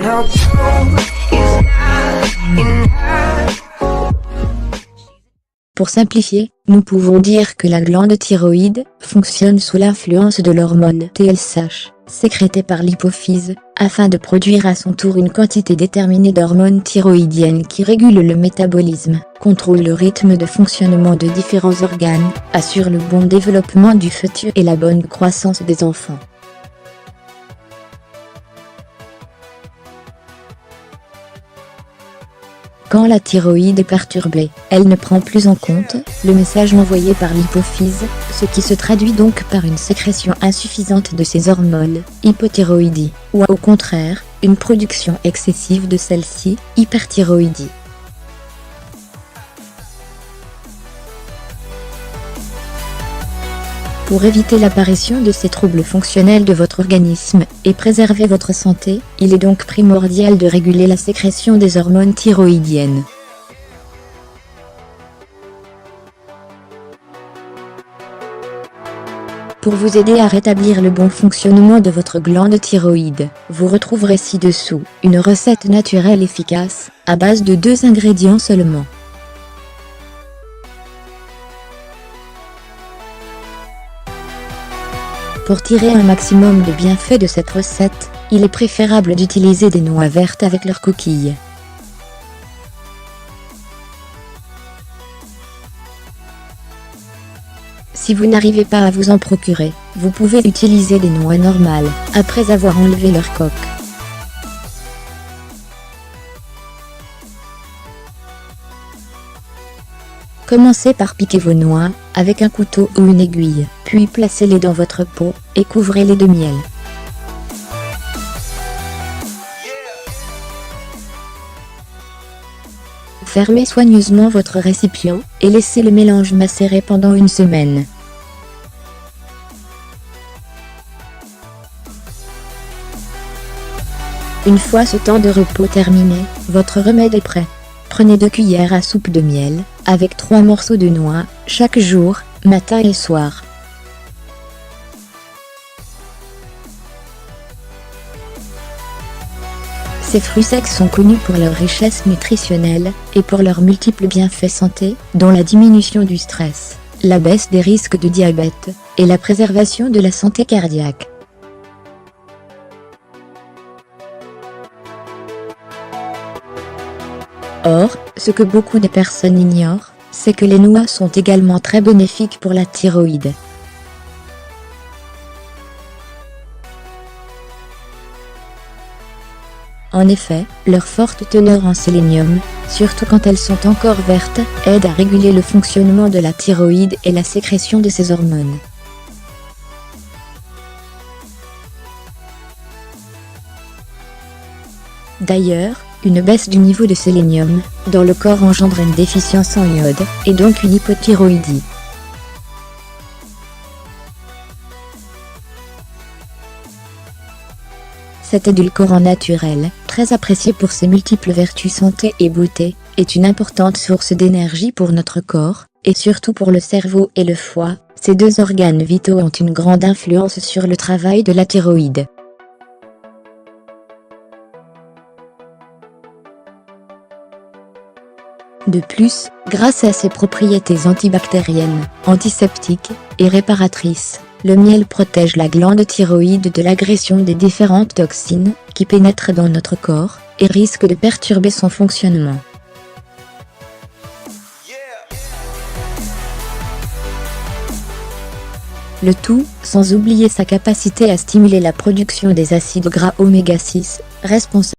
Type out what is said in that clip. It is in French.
no proof is not enough. Pour simplifier, nous pouvons dire que la glande thyroïde fonctionne sous l'influence de l'hormone TSH, sécrétée par l'hypophyse, afin de produire à son tour une quantité déterminée d'hormones thyroïdiennes qui régulent le métabolisme, contrôlent le rythme de fonctionnement de différents organes, assurent le bon développement du fœtus et la bonne croissance des enfants. Quand la thyroïde est perturbée, elle ne prend plus en compte le message envoyé par l'hypophyse, ce qui se traduit donc par une sécrétion insuffisante de ces hormones, hypothyroïdie, ou au contraire, une production excessive de celle-ci, hyperthyroïdie. Pour éviter l'apparition de ces troubles fonctionnels de votre organisme et préserver votre santé, il est donc primordial de réguler la sécrétion des hormones thyroïdiennes. Pour vous aider à rétablir le bon fonctionnement de votre glande thyroïde, vous retrouverez ci-dessous une recette naturelle efficace, à base de 2 ingrédients seulement. Pour tirer un maximum de bienfaits de cette recette, il est préférable d'utiliser des noix vertes avec leurs coquilles. Si vous n'arrivez pas à vous en procurer, vous pouvez utiliser des noix normales, après avoir enlevé leur coque. Commencez par piquer vos noix, avec un couteau ou une aiguille, puis placez-les dans votre pot, et couvrez-les de miel. Fermez soigneusement votre récipient, et laissez le mélange macérer pendant 1 semaine. Une fois ce temps de repos terminé, votre remède est prêt. Prenez 2 cuillères à soupe de miel, avec 3 morceaux de noix, chaque jour, matin et soir. Ces fruits secs sont connus pour leur richesse nutritionnelle, et pour leurs multiples bienfaits santé, dont la diminution du stress, la baisse des risques de diabète, et la préservation de la santé cardiaque. Or, ce que beaucoup de personnes ignorent, c'est que les noix sont également très bénéfiques pour la thyroïde. En effet, leur forte teneur en sélénium, surtout quand elles sont encore vertes, aide à réguler le fonctionnement de la thyroïde et la sécrétion de ces hormones. D'ailleurs, une baisse du niveau de sélénium dans le corps engendre une déficience en iode, et donc une hypothyroïdie. Cet édulcorant naturel, très apprécié pour ses multiples vertus santé et beauté, est une importante source d'énergie pour notre corps, et surtout pour le cerveau et le foie. Ces 2 organes vitaux ont une grande influence sur le travail de la thyroïde. De plus, grâce à ses propriétés antibactériennes, antiseptiques et réparatrices, le miel protège la glande thyroïde de l'agression des différentes toxines qui pénètrent dans notre corps et risquent de perturber son fonctionnement. Le tout, sans oublier sa capacité à stimuler la production des acides gras oméga 6, responsables